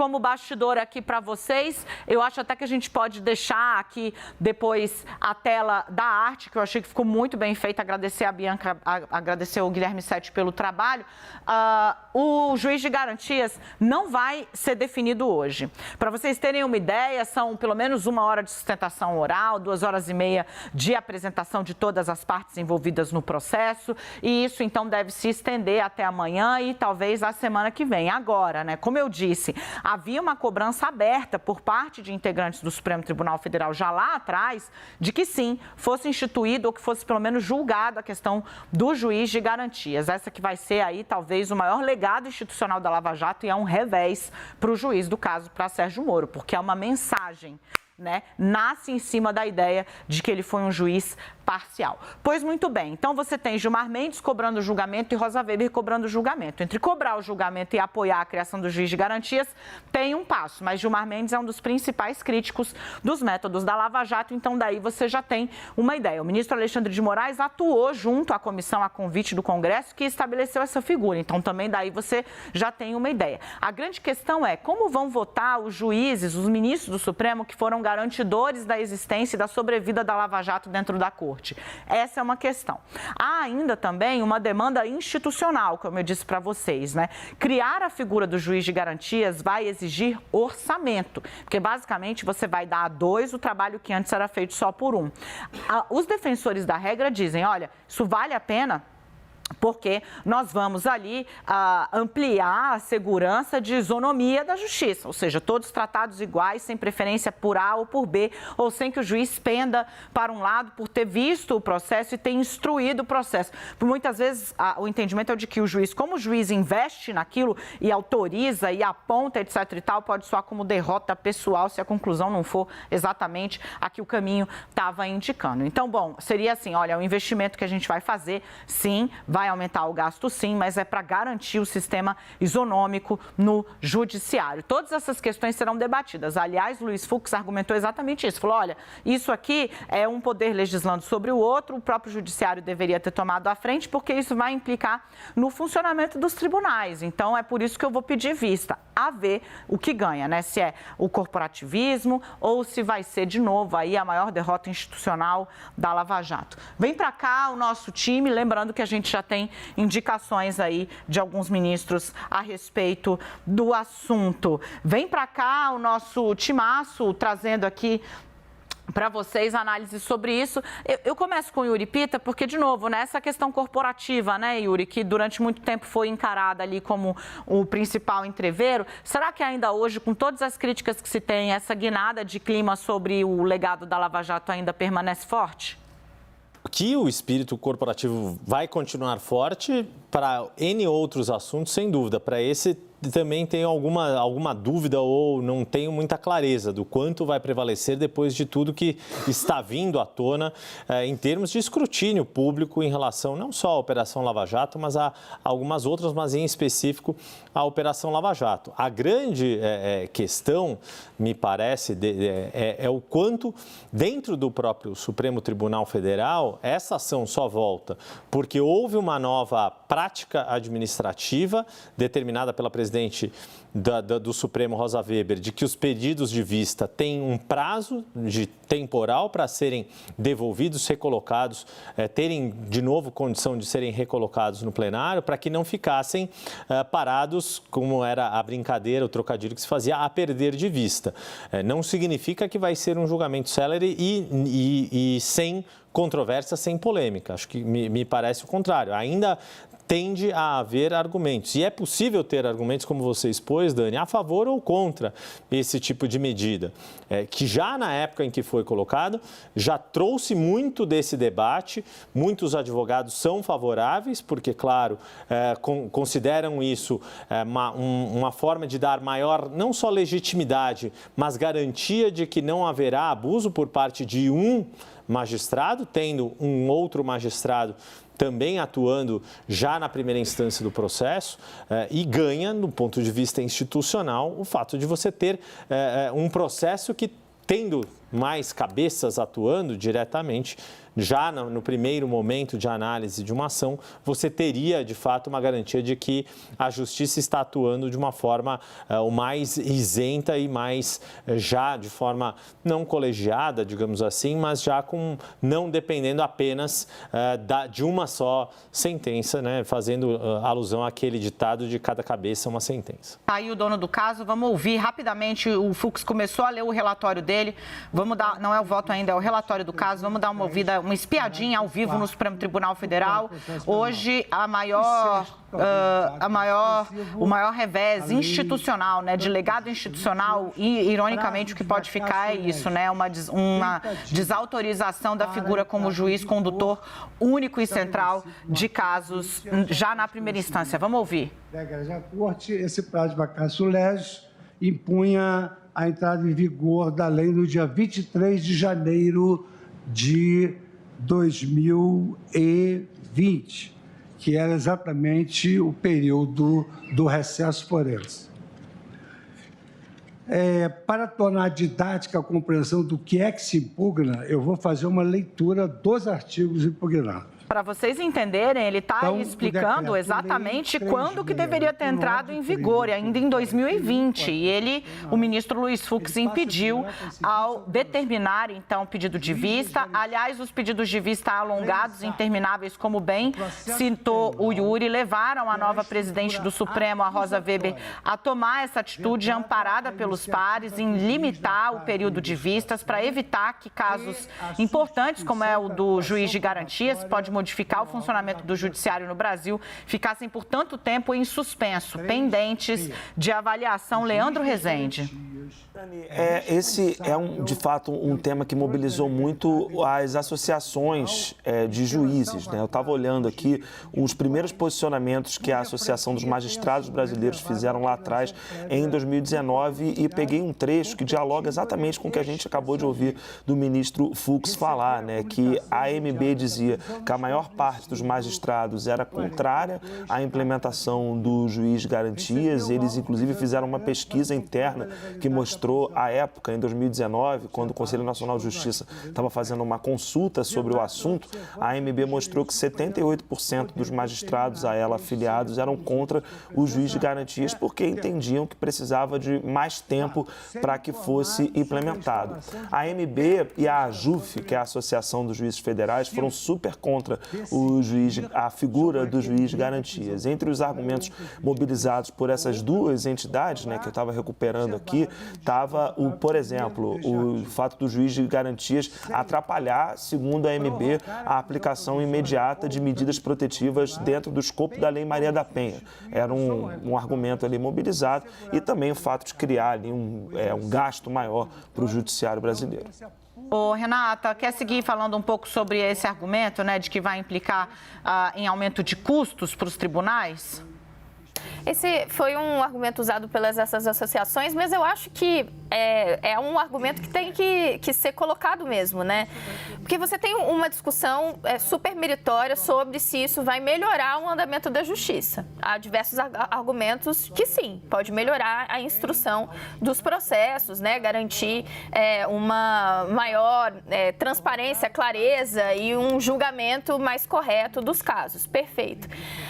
como bastidor aqui para vocês, eu acho até que a gente pode deixar aqui depois a tela da arte, que eu achei que ficou muito bem feita. Agradecer a Bianca, agradecer o Guilherme Sete pelo trabalho. O juiz de garantias não vai ser definido hoje. Para vocês terem uma ideia, são pelo menos 1 hora de sustentação oral, 2 horas e meia de apresentação de todas as partes envolvidas no processo, e isso então deve se estender até amanhã e talvez a semana que vem. Agora, né, como eu disse, havia uma cobrança aberta por parte de integrantes do Supremo Tribunal Federal já lá atrás de que sim, fosse instituído ou que fosse pelo menos julgado a questão do juiz de garantias. Essa que vai ser aí talvez o maior legado institucional da Lava Jato, e é um revés para o juiz do caso, para Sérgio Moro, porque é uma mensagem, né? Nasce em cima da ideia de que ele foi um juiz parcial. Pois muito bem, então você tem Gilmar Mendes cobrando julgamento e Rosa Weber cobrando julgamento. Entre cobrar o julgamento e apoiar a criação do juiz de garantias, tem um passo, mas Gilmar Mendes é um dos principais críticos dos métodos da Lava Jato, então daí você já tem uma ideia. O ministro Alexandre de Moraes atuou junto à comissão a convite do Congresso que estabeleceu essa figura, então também daí você já tem uma ideia. A grande questão é como vão votar os juízes, os ministros do Supremo que foram garantidores da existência e da sobrevida da Lava Jato dentro da Corte. Essa é uma questão. Há ainda também uma demanda institucional, como eu disse para vocês, né? Criar a figura do juiz de garantias vai exigir orçamento, porque basicamente você vai dar a 2 o trabalho que antes era feito só por 1. Os defensores da regra dizem, olha, isso vale a pena porque nós vamos ali ampliar a segurança de isonomia da justiça, ou seja, todos tratados iguais, sem preferência por A ou por B, ou sem que o juiz penda para um lado por ter visto o processo e ter instruído o processo. Por muitas vezes, o entendimento é o de que o juiz, como o juiz investe naquilo e autoriza e aponta, etc. e tal, pode soar como derrota pessoal se a conclusão não for exatamente a que o caminho estava indicando. Então, bom, seria assim, olha, o investimento que a gente vai fazer, sim, vai aumentar o gasto sim, mas é para garantir o sistema isonômico no judiciário. Todas essas questões serão debatidas. Aliás, Luiz Fux argumentou exatamente isso. Falou, olha, isso aqui é um poder legislando sobre o outro, o próprio judiciário deveria ter tomado à frente, porque isso vai implicar no funcionamento dos tribunais. Então, é por isso que eu vou pedir vista, a ver o que ganha, né? Se é o corporativismo ou se vai ser, de novo, aí a maior derrota institucional da Lava Jato. Vem para cá o nosso time, lembrando que a gente já tem indicações aí de alguns ministros a respeito do assunto. Vem para cá o nosso timaço trazendo aqui para vocês análise sobre isso. Eu começo com o Yuri Pita, porque, de novo, né, essa questão corporativa, né, Yuri, que durante muito tempo foi encarada ali como o principal entreveiro, será que ainda hoje, com todas as críticas que se tem, essa guinada de clima sobre o legado da Lava Jato ainda permanece forte? Que o espírito corporativo vai continuar forte para N outros assuntos, sem dúvida. Para esse também tenho alguma dúvida ou não tenho muita clareza do quanto vai prevalecer depois de tudo que está vindo à tona em termos de escrutínio público em relação não só à Operação Lava Jato, mas a algumas outras, mas em específico a Operação Lava Jato. A grande questão, me parece, é o quanto dentro do próprio Supremo Tribunal Federal essa ação só volta porque houve uma nova prática administrativa determinada pela presidente do Supremo, Rosa Weber, de que os pedidos de vista têm um prazo temporal para serem devolvidos, recolocados, terem de novo condição de serem recolocados no plenário, para que não ficassem parados, como era a brincadeira, o trocadilho que se fazia, a perder de vista. Não significa que vai ser um julgamento célere e sem controvérsia, sem polêmica. Acho que me parece o contrário. Ainda tende a haver argumentos. E é possível ter argumentos, como você expôs, Dani, a favor ou contra esse tipo de medida, que já na época em que foi colocado, já trouxe muito desse debate. Muitos advogados são favoráveis, porque, claro, consideram isso uma forma de dar maior, não só legitimidade, mas garantia de que não haverá abuso por parte de um magistrado, tendo um outro magistrado também atuando já na primeira instância do processo, e ganha, do ponto de vista institucional, o fato de você ter um processo que, tendo mais cabeças atuando diretamente, já no primeiro momento de análise de uma ação, você teria, de fato, uma garantia de que a justiça está atuando de uma forma o mais isenta e mais já de forma não colegiada, digamos assim, mas já não dependendo apenas de uma só sentença, né, fazendo alusão àquele ditado de cada cabeça uma sentença. Aí o dono do caso, vamos ouvir rapidamente, o Fux começou a ler o relatório dele, vamos dar, não é o voto ainda, é o relatório do caso, vamos dar uma ouvida, uma espiadinha ao vivo no Supremo Tribunal Federal. Hoje, o maior revés institucional, né, de legado institucional, e ironicamente o que pode ficar é isso, né, uma desautorização da figura como juiz condutor único e central de casos já na primeira instância. Vamos ouvir. A Corte, esse prazo de vacatio legis impunha a entrada em vigor da lei no dia 23 de janeiro de 2020, que era exatamente o período do recesso forense. Para tornar didática a compreensão do que é que se impugna, eu vou fazer uma leitura dos artigos impugnados. Para vocês entenderem, ele está explicando exatamente quando que deveria ter entrado em vigor, ainda em 2020. E o ministro Luiz Fux impediu ao determinar, então, o pedido de vista. Aliás, os pedidos de vista alongados, intermináveis, como bem citou o Yuri, levaram a nova presidente do Supremo, a Rosa Weber, a tomar essa atitude amparada pelos pares em limitar o período de vistas para evitar que casos importantes, como é o do juiz de garantias, pode modificar o funcionamento do judiciário no Brasil, ficassem por tanto tempo em suspenso, pendentes de avaliação. Leandro Rezende. Esse é, de fato, um tema que mobilizou muito as associações de juízes, né? Eu estava olhando aqui os primeiros posicionamentos que a Associação dos Magistrados Brasileiros fizeram lá atrás, em 2019, e peguei um trecho que dialoga exatamente com o que a gente acabou de ouvir do ministro Fux falar, né? Que a AMB dizia que a maior parte dos magistrados era contrária à implementação do juiz de garantias. Eles, inclusive, fizeram uma pesquisa interna que mostrou, à época, em 2019, quando o Conselho Nacional de Justiça estava fazendo uma consulta sobre o assunto, a AMB mostrou que 78% dos magistrados a ela afiliados eram contra o juiz de garantias porque entendiam que precisava de mais tempo para que fosse implementado. A AMB e a AJUF, que é a Associação dos Juízes Federais, foram super contra a figura do juiz de garantias. Entre os argumentos mobilizados por essas duas entidades, né, que eu estava recuperando aqui, estava, por exemplo, o fato do juiz de garantias atrapalhar, segundo a AMB, a aplicação imediata de medidas protetivas dentro do escopo da Lei Maria da Penha. Era um argumento ali mobilizado, e também o fato de criar ali um gasto maior para o judiciário brasileiro. Ô, Renata, quer seguir falando um pouco sobre esse argumento, né, de que vai implicar em aumento de custos para os tribunais? Esse foi um argumento usado pelas essas associações, mas eu acho que é um argumento que tem que ser colocado mesmo, né? Porque você tem uma discussão super meritória sobre se isso vai melhorar o andamento da justiça. Há diversos argumentos que sim, pode melhorar a instrução dos processos, né? Garantir uma maior transparência, clareza e um julgamento mais correto dos casos. Perfeito.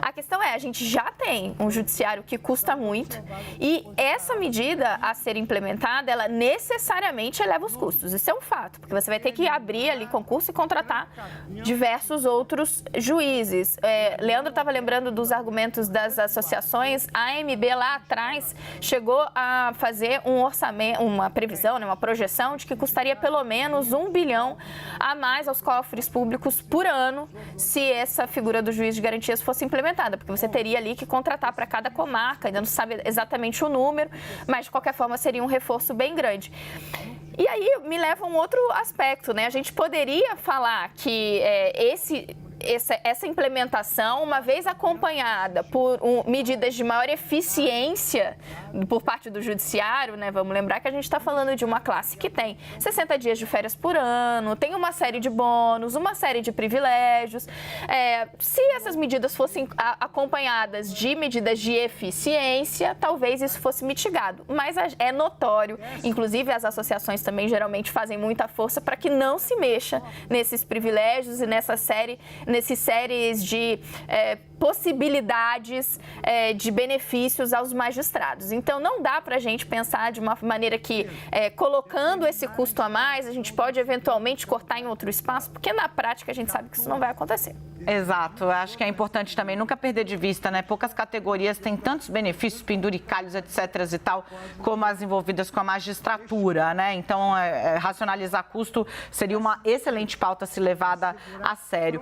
A questão a gente já tem um judiciário que custa muito, e essa medida a ser implementada, ela necessariamente eleva os custos. Isso é um fato, porque você vai ter que abrir ali concurso e contratar diversos outros juízes. Leandro estava lembrando dos argumentos das associações. A AMB lá atrás chegou a fazer um orçamento, uma previsão, né, uma projeção de que custaria pelo menos 1 bilhão a mais aos cofres públicos por ano se essa figura do juiz de garantias fosse implementada, porque você teria ali que contratar para cada comarca, ainda não sabe exatamente o número, mas de qualquer forma seria um reforço bem grande. E aí me leva a um outro aspecto, né? A gente poderia falar que essa implementação, uma vez acompanhada por medidas de maior eficiência por parte do judiciário, né? Vamos lembrar que a gente está falando de uma classe que tem 60 dias de férias por ano, tem uma série de bônus, uma série de privilégios. Se essas medidas fossem acompanhadas de medidas de eficiência, talvez isso fosse mitigado. Mas é notório, inclusive as associações também geralmente fazem muita força para que não se mexa nesses privilégios e nesses séries de possibilidades de benefícios aos magistrados. Então, não dá para a gente pensar de uma maneira que, colocando esse custo a mais, a gente pode eventualmente cortar em outro espaço, porque na prática a gente sabe que isso não vai acontecer. Exato, eu acho que é importante também nunca perder de vista, né? Poucas categorias têm tantos benefícios, penduricalhos, etc. e tal, como as envolvidas com a magistratura, né? Então, racionalizar custo seria uma excelente pauta se levada a sério.